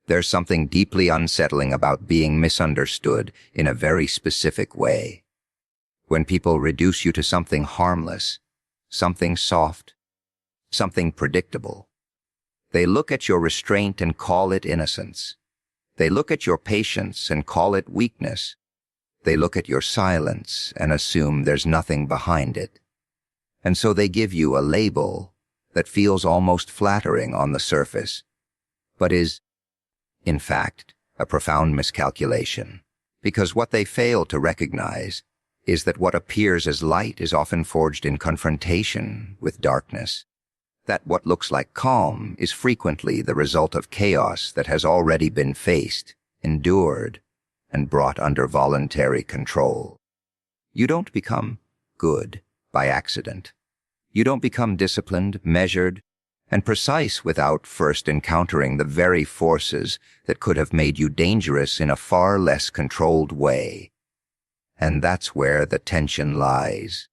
There's something deeply unsettling about being misunderstood in a very specific way. When people reduce you to something harmless, something soft, something predictable, they look at your restraint and call it innocence. They look at your patience and call it weakness. They look at your silence and assume there's nothing behind it. And so they give you a label that feels almost flattering on the surface, but is, in fact, a profound miscalculation. Because what they fail to recognize is that what appears as light is often forged in confrontation with darkness. That what looks like calm is frequently the result of chaos that has already been faced, endured, and brought under voluntary control. You don't become good by accident. You don't become disciplined, measured, and precise without first encountering the very forces that could have made you dangerous in a far less controlled way. And that's where the tension lies.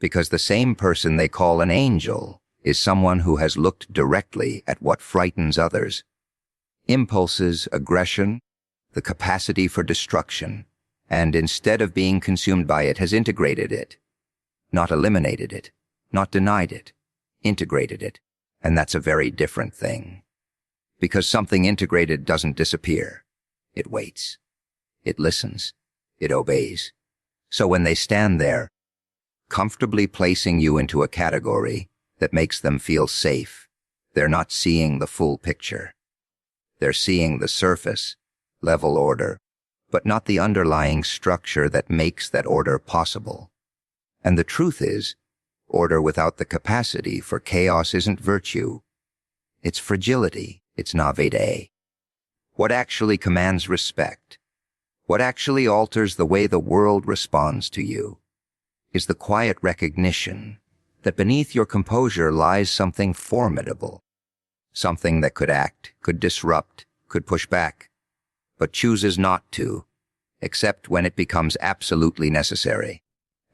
Because the same person they call an angel is someone who has looked directly at what frightens others. Impulses, aggression, the capacity for destruction, and instead of being consumed by it, has integrated it. Not eliminated it, not denied it, integrated it. And that's a very different thing. Because something integrated doesn't disappear. It waits. It listens. It obeys. So when they stand there, comfortably placing you into a category that makes them feel safe, they're not seeing the full picture. They're seeing the surface, level order, but not the underlying structure that makes that order possible. And the truth is, order without the capacity for chaos isn't virtue. It's fragility. It's naivete. What actually commands respect, what actually alters the way the world responds to you, is the quiet recognition that beneath your composure lies something formidable, something that could act, could disrupt, could push back, but chooses not to, except when it becomes absolutely necessary.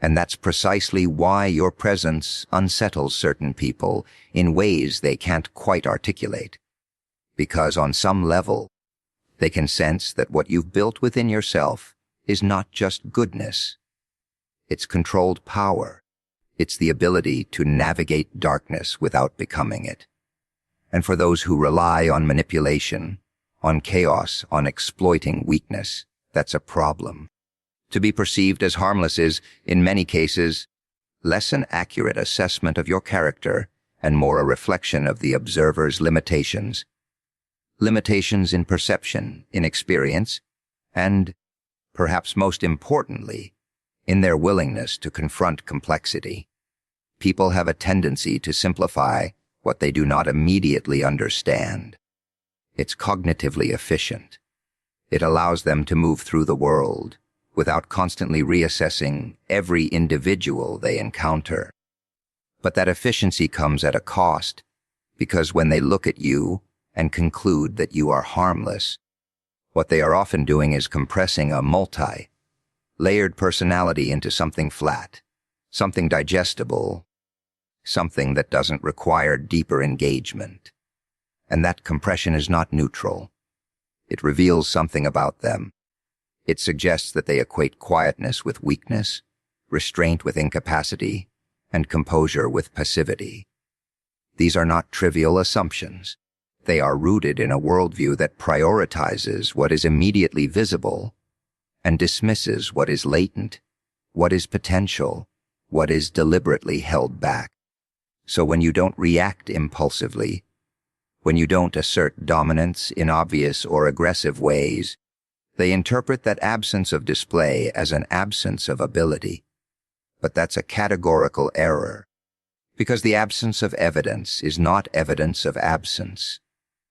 And that's precisely why your presence unsettles certain people in ways they can't quite articulate. Because on some level, they can sense that what you've built within yourself is not just goodness. It's controlled power. It's the ability to navigate darkness without becoming it. And for those who rely on manipulation, on chaos, on exploiting weakness, that's a problem. To be perceived as harmless is, in many cases, less an accurate assessment of your character and more a reflection of the observer's limitations. Limitations in perception, in experience, and, perhaps most importantly, in their willingness to confront complexity. People have a tendency to simplify what they do not immediately understand. It's cognitively efficient. It allows them to move through the world without constantly reassessing every individual they encounter. But that efficiency comes at a cost, because when they look at you and conclude that you are harmless, what they are often doing is compressing a multi-layered personality into something flat, something digestible, something that doesn't require deeper engagement. And that compression is not neutral. It reveals something about them. It suggests that they equate quietness with weakness, restraint with incapacity, and composure with passivity. These are not trivial assumptions. They are rooted in a worldview that prioritizes what is immediately visible and dismisses what is latent, what is potential, what is deliberately held back. So when you don't react impulsively, when you don't assert dominance in obvious or aggressive ways, they interpret that absence of display as an absence of ability. But that's a categorical error, because the absence of evidence is not evidence of absence,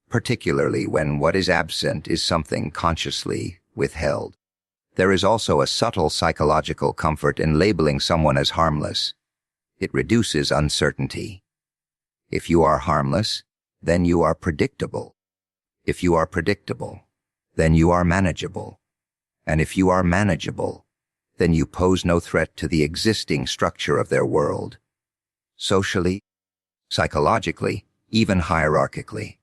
particularly when what is absent is something consciously withheld. There is also a subtle psychological comfort in labeling someone as harmless. It reduces uncertainty. If you are harmless, then you are predictable. If you are predictable, then you are manageable. And if you are manageable, then you pose no threat to the existing structure of their world. Socially, psychologically, even hierarchically.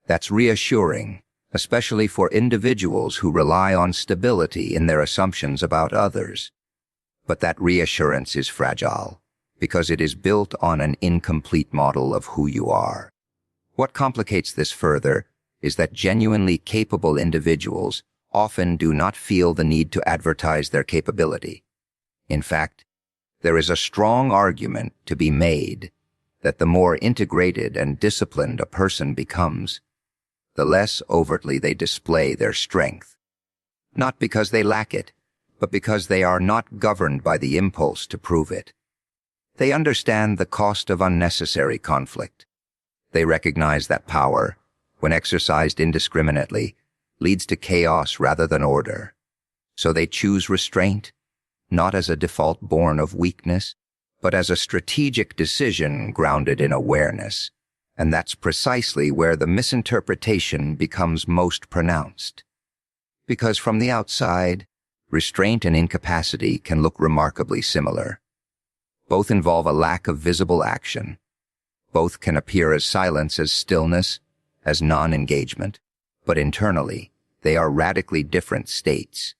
That's reassuring, especially for individuals who rely on stability in their assumptions about others. But that reassurance is fragile, because it is built on an incomplete model of who you are. What complicates this further is that genuinely capable individuals often do not feel the need to advertise their capability. In fact, there is a strong argument to be made that the more integrated and disciplined a person becomes, the less overtly they display their strength. Not because they lack it, but because they are not governed by the impulse to prove it. They understand the cost of unnecessary conflict. They recognize that power, when exercised indiscriminately, leads to chaos rather than order. So they choose restraint, not as a default born of weakness, but as a strategic decision grounded in awareness. And that's precisely where the misinterpretation becomes most pronounced. Because from the outside, restraint and incapacity can look remarkably similar. Both involve a lack of visible action. Both can appear as silence, as stillness, as non-engagement, but internally, they are radically different states.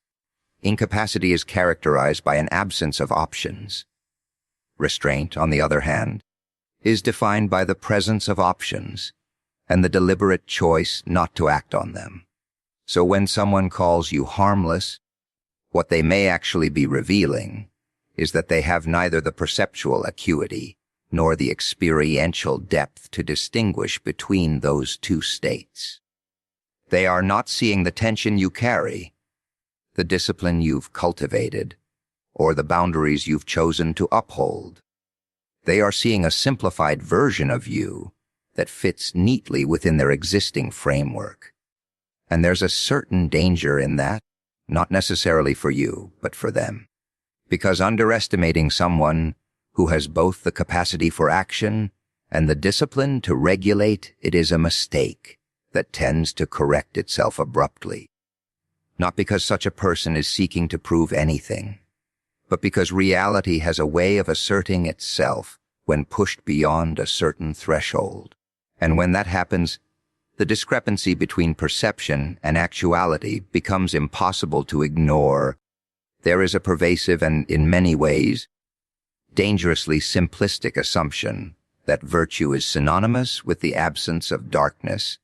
Incapacity is characterized by an absence of options. Restraint, on the other hand, is defined by the presence of options and the deliberate choice not to act on them. So when someone calls you harmless, what they may actually be revealing is that they have neither the perceptual acuity nor the experiential depth to distinguish between those two states. They are not seeing the tension you carry, the discipline you've cultivated, or the boundaries you've chosen to uphold. They are seeing a simplified version of you that fits neatly within their existing framework. And there's a certain danger in that, not necessarily for you, but for them. Because underestimating someone who has both the capacity for action and the discipline to regulate it is a mistake that tends to correct itself abruptly. Not because such a person is seeking to prove anything, but because reality has a way of asserting itself when pushed beyond a certain threshold. And when that happens, the discrepancy between perception and actuality becomes impossible to ignore. There is a pervasive and, in many ways, dangerously simplistic assumption that virtue is synonymous with the absence of darkness,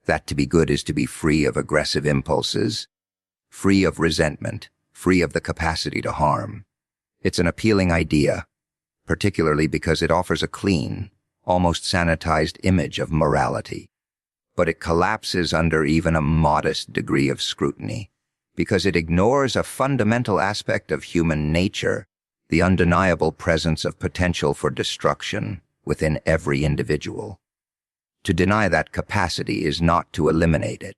that to be good is to be free of aggressive impulses, free of resentment, free of the capacity to harm. It's an appealing idea, particularly because it offers a clean, almost sanitized image of morality. But it collapses under even a modest degree of scrutiny, because it ignores a fundamental aspect of human nature, the undeniable presence of potential for destruction within every individual. To deny that capacity is not to eliminate it.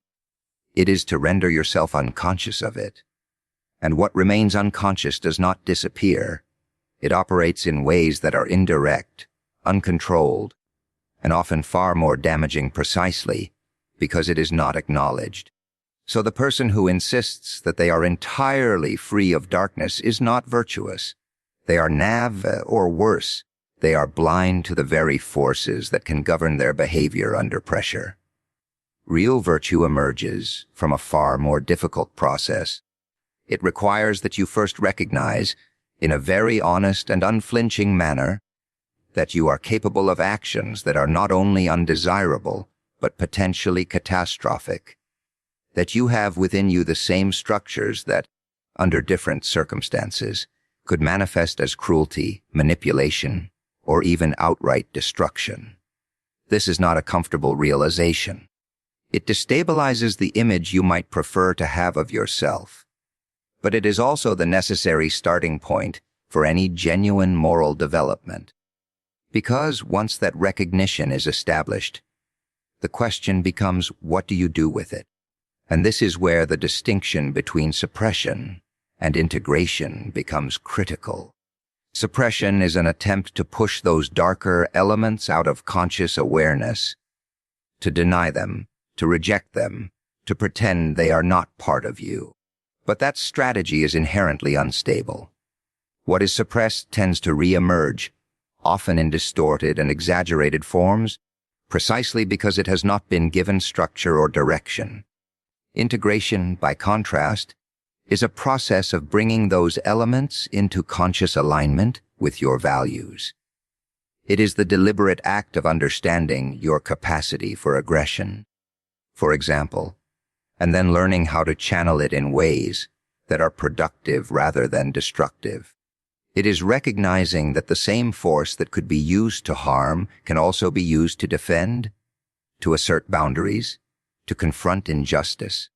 It is to render yourself unconscious of it. And what remains unconscious does not disappear. It operates in ways that are indirect, uncontrolled, and often far more damaging precisely because it is not acknowledged. So the person who insists that they are entirely free of darkness is not virtuous. They are naive, or worse, they are blind to the very forces that can govern their behavior under pressure. Real virtue emerges from a far more difficult process. It requires that you first recognize, in a very honest and unflinching manner, that you are capable of actions that are not only undesirable, but potentially catastrophic. That you have within you the same structures that, under different circumstances, could manifest as cruelty, manipulation, or even outright destruction. This is not a comfortable realization. It destabilizes the image you might prefer to have of yourself. But it is also the necessary starting point for any genuine moral development. Because once that recognition is established, the question becomes, what do you do with it? And this is where the distinction between suppression and integration becomes critical. Suppression is an attempt to push those darker elements out of conscious awareness, to deny them, to reject them, to pretend they are not part of you. But that strategy is inherently unstable. What is suppressed tends to re-emerge, often in distorted and exaggerated forms, precisely because it has not been given structure or direction. Integration, by contrast, is a process of bringing those elements into conscious alignment with your values. It is the deliberate act of understanding your capacity for aggression, for example, and then learning how to channel it in ways that are productive rather than destructive. It is recognizing that the same force that could be used to harm can also be used to defend, to assert boundaries, to confront injustice.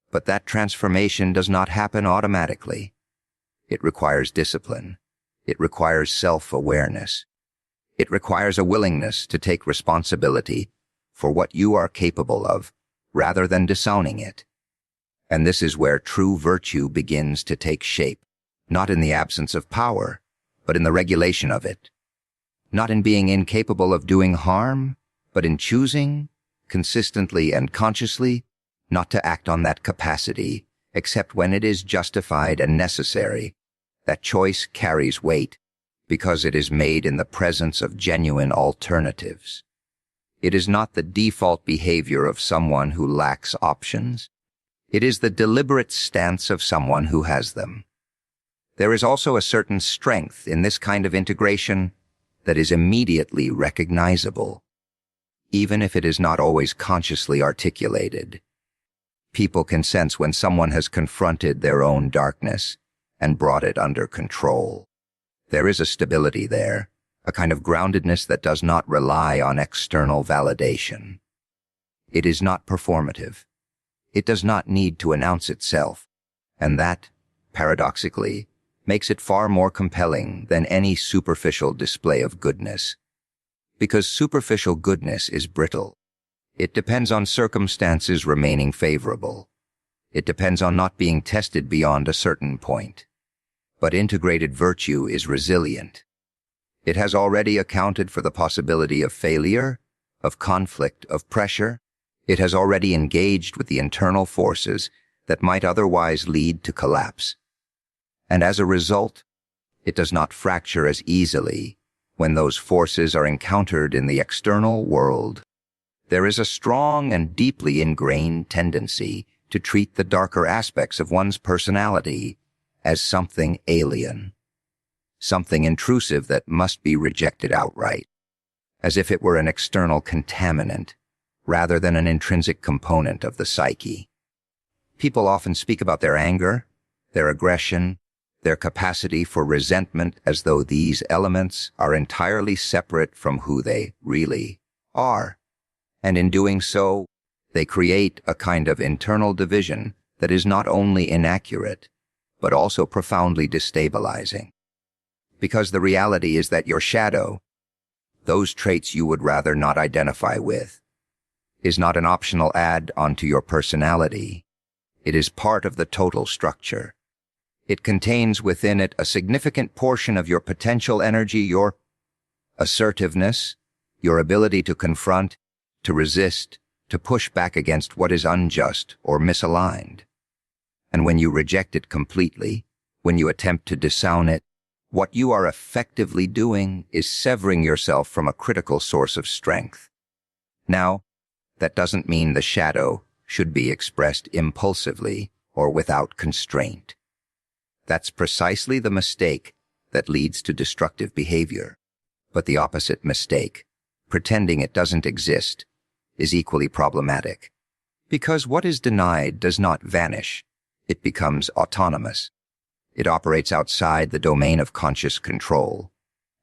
But that transformation does not happen automatically. It requires discipline. It requires self-awareness. It requires a willingness to take responsibility for what you are capable of, rather than disowning it. And this is where true virtue begins to take shape, not in the absence of power, but in the regulation of it. Not in being incapable of doing harm, but in choosing, consistently and consciously, not to act on that capacity, except when it is justified and necessary. That choice carries weight, because it is made in the presence of genuine alternatives. It is not the default behavior of someone who lacks options. It is the deliberate stance of someone who has them. There is also a certain strength in this kind of integration that is immediately recognizable, even if it is not always consciously articulated. People can sense when someone has confronted their own darkness and brought it under control. There is a stability there, a kind of groundedness that does not rely on external validation. It is not performative. It does not need to announce itself, and that, paradoxically, makes it far more compelling than any superficial display of goodness. Because superficial goodness is brittle. It depends on circumstances remaining favorable. It depends on not being tested beyond a certain point. But integrated virtue is resilient. It has already accounted for the possibility of failure, of conflict, of pressure. It has already engaged with the internal forces that might otherwise lead to collapse. And as a result, it does not fracture as easily when those forces are encountered in the external world. There is a strong and deeply ingrained tendency to treat the darker aspects of one's personality as something alien, something intrusive that must be rejected outright, as if it were an external contaminant rather than an intrinsic component of the psyche. People often speak about their anger, their aggression, their capacity for resentment as though these elements are entirely separate from who they really are. And in doing so, they create a kind of internal division that is not only inaccurate, but also profoundly destabilizing. Because the reality is that your shadow, those traits you would rather not identify with, is not an optional add-on to your personality. It is part of the total structure. It contains within it a significant portion of your potential energy, your assertiveness, your ability to confront, to resist, to push back against what is unjust or misaligned. And when you reject it completely, when you attempt to disown it, what you are effectively doing is severing yourself from a critical source of strength. Now, that doesn't mean the shadow should be expressed impulsively or without constraint. That's precisely the mistake that leads to destructive behavior. But the opposite mistake, pretending it doesn't exist, is equally problematic. Because what is denied does not vanish. It becomes autonomous. It operates outside the domain of conscious control.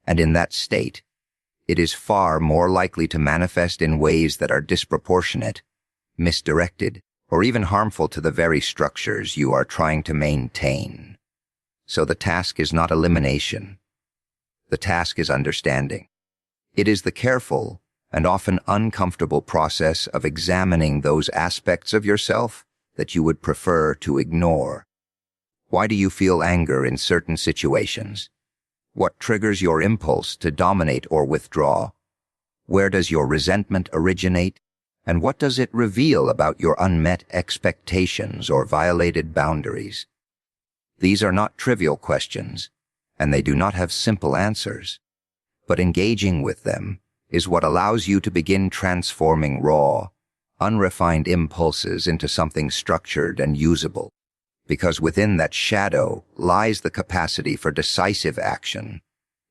And in that state, it is far more likely to manifest in ways that are disproportionate, misdirected, or even harmful to the very structures you are trying to maintain. So the task is not elimination. The task is understanding. It is the careful and often uncomfortable process of examining those aspects of yourself that you would prefer to ignore. Why do you feel anger in certain situations? What triggers your impulse to dominate or withdraw? Where does your resentment originate? And what does it reveal about your unmet expectations or violated boundaries? These are not trivial questions, and they do not have simple answers. But engaging with them is what allows you to begin transforming raw, unrefined impulses into something structured and usable. Because within that shadow lies the capacity for decisive action.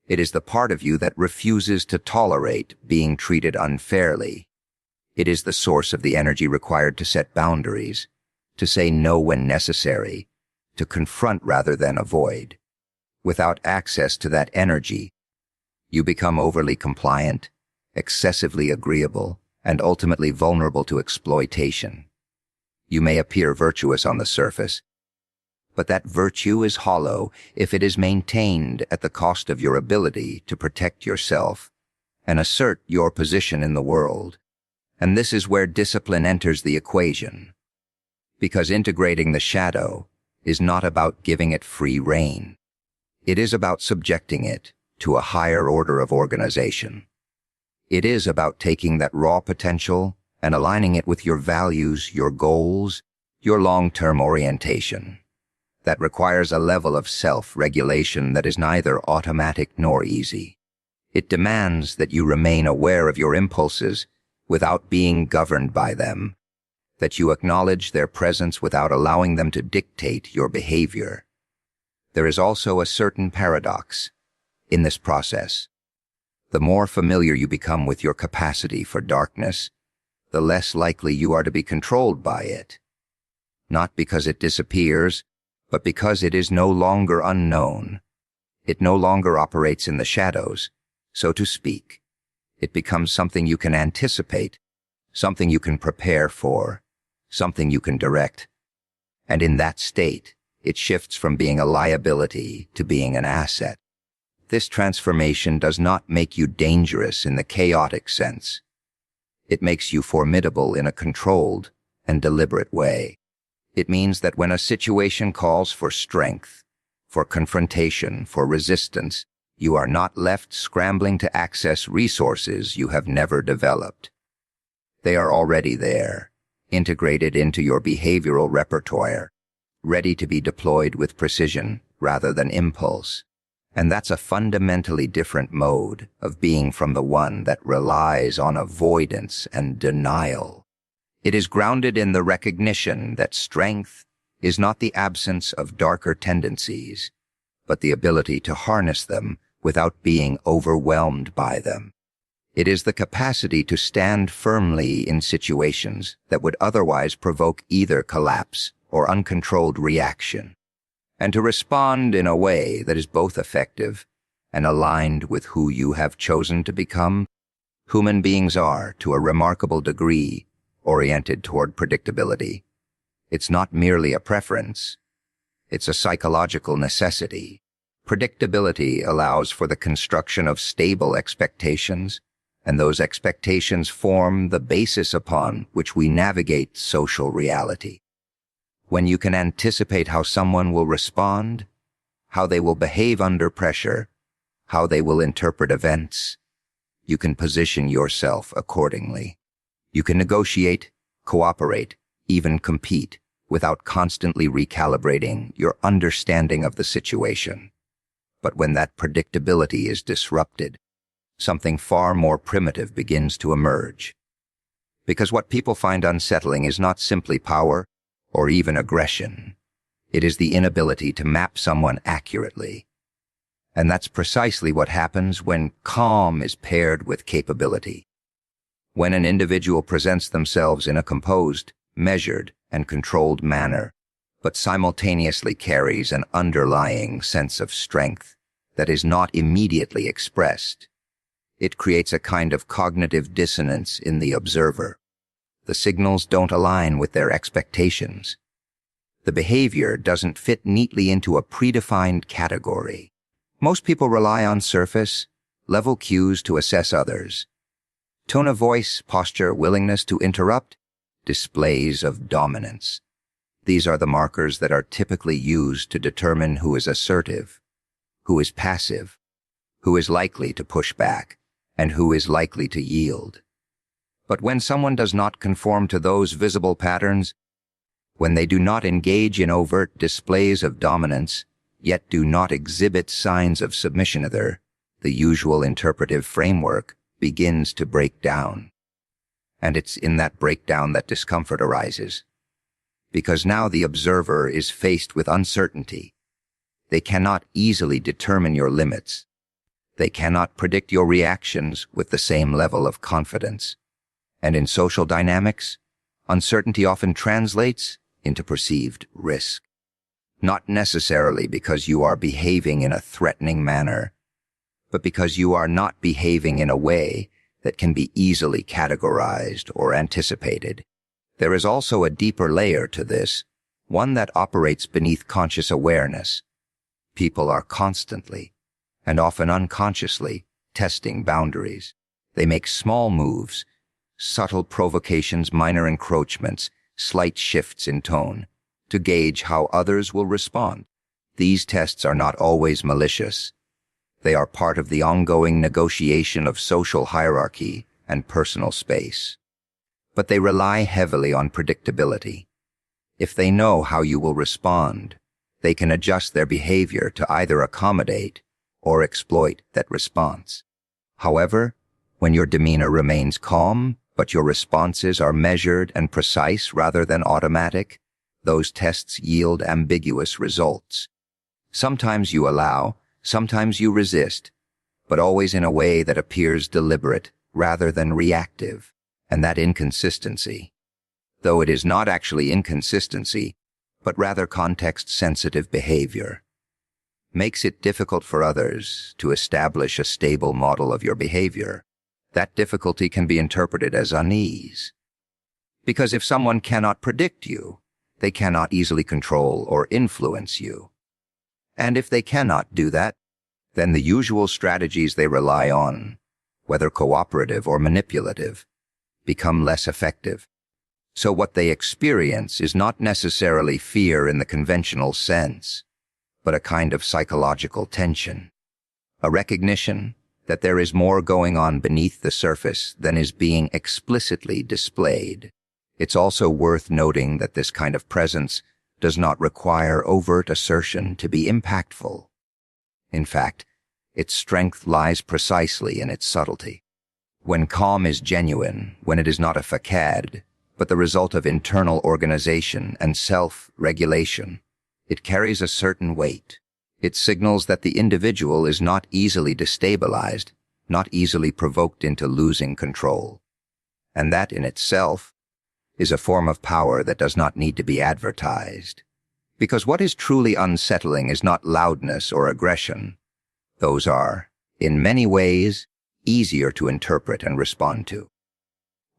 It is the part of you that refuses to tolerate being treated unfairly. It is the source of the energy required to set boundaries, to say no when necessary, to confront rather than avoid. Without access to that energy, you become overly compliant, excessively agreeable, and ultimately vulnerable to exploitation. You may appear virtuous on the surface, but that virtue is hollow if it is maintained at the cost of your ability to protect yourself and assert your position in the world. And this is where discipline enters the equation. Because integrating the shadow is not about giving it free rein. It is about subjecting it to a higher order of organization. It is about taking that raw potential and aligning it with your values, your goals, your long-term orientation. That requires a level of self-regulation that is neither automatic nor easy. It demands that you remain aware of your impulses without being governed by them, that you acknowledge their presence without allowing them to dictate your behavior. There is also a certain paradox in this process. The more familiar you become with your capacity for darkness, the less likely you are to be controlled by it. Not because it disappears, but because it is no longer unknown. It no longer operates in the shadows, so to speak. It becomes something you can anticipate, something you can prepare for, something you can direct. And in that state, it shifts from being a liability to being an asset. This transformation does not make you dangerous in the chaotic sense. It makes you formidable in a controlled and deliberate way. It means that when a situation calls for strength, for confrontation, for resistance, you are not left scrambling to access resources you have never developed. They are already there, integrated into your behavioral repertoire, ready to be deployed with precision rather than impulse. And that's a fundamentally different mode of being from the one that relies on avoidance and denial. It is grounded in the recognition that strength is not the absence of darker tendencies, but the ability to harness them without being overwhelmed by them. It is the capacity to stand firmly in situations that would otherwise provoke either collapse or uncontrolled reaction, and to respond in a way that is both effective and aligned with who you have chosen to become. Human beings are, to a remarkable degree, oriented toward predictability. It's not merely a preference. It's a psychological necessity. Predictability allows for the construction of stable expectations, and those expectations form the basis upon which we navigate social reality. When you can anticipate how someone will respond, how they will behave under pressure, how they will interpret events, you can position yourself accordingly. You can negotiate, cooperate, even compete without constantly recalibrating your understanding of the situation. But when that predictability is disrupted, something far more primitive begins to emerge. Because what people find unsettling is not simply power or even aggression. It is the inability to map someone accurately. And that's precisely what happens when calm is paired with capability. When an individual presents themselves in a composed, measured, and controlled manner, but simultaneously carries an underlying sense of strength that is not immediately expressed, it creates a kind of cognitive dissonance in the observer. The signals don't align with their expectations. The behavior doesn't fit neatly into a predefined category. Most people rely on surface, level cues to assess others. Tone of voice, posture, willingness to interrupt, displays of dominance. These are the markers that are typically used to determine who is assertive, who is passive, who is likely to push back, and who is likely to yield. But when someone does not conform to those visible patterns, when they do not engage in overt displays of dominance, yet do not exhibit signs of submission, the usual interpretive framework begins to break down. And it's in that breakdown that discomfort arises. Because now the observer is faced with uncertainty. They cannot easily determine your limits. They cannot predict your reactions with the same level of confidence. And in social dynamics, uncertainty often translates into perceived risk. Not necessarily because you are behaving in a threatening manner, but because you are not behaving in a way that can be easily categorized or anticipated. There is also a deeper layer to this, one that operates beneath conscious awareness. People are constantly, and often unconsciously, testing boundaries. They make small moves, subtle provocations, minor encroachments, slight shifts in tone, to gauge how others will respond. These tests are not always malicious. They are part of the ongoing negotiation of social hierarchy and personal space. But they rely heavily on predictability. If they know how you will respond, they can adjust their behavior to either accommodate or exploit that response. However, when your demeanor remains calm, but your responses are measured and precise rather than automatic, those tests yield ambiguous results. Sometimes you allow, sometimes you resist, but always in a way that appears deliberate rather than reactive. And that inconsistency, though it is not actually inconsistency, but rather context-sensitive behavior, makes it difficult for others to establish a stable model of your behavior. That difficulty can be interpreted as unease. Because if someone cannot predict you, they cannot easily control or influence you. And if they cannot do that, then the usual strategies they rely on, whether cooperative or manipulative, become less effective. So what they experience is not necessarily fear in the conventional sense, but a kind of psychological tension, a recognition that there is more going on beneath the surface than is being explicitly displayed. It's also worth noting that this kind of presence does not require overt assertion to be impactful. In fact, its strength lies precisely in its subtlety. When calm is genuine, when it is not a facade, but the result of internal organization and self-regulation, it carries a certain weight. It signals that the individual is not easily destabilized, not easily provoked into losing control. And that in itself is a form of power that does not need to be advertised. Because what is truly unsettling is not loudness or aggression. Those are, in many ways, easier to interpret and respond to.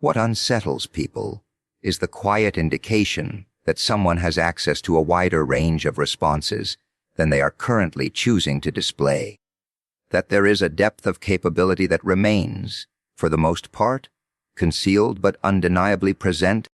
What unsettles people is the quiet indication that someone has access to a wider range of responses than they are currently choosing to display. That there is a depth of capability that remains, for the most part, concealed but undeniably present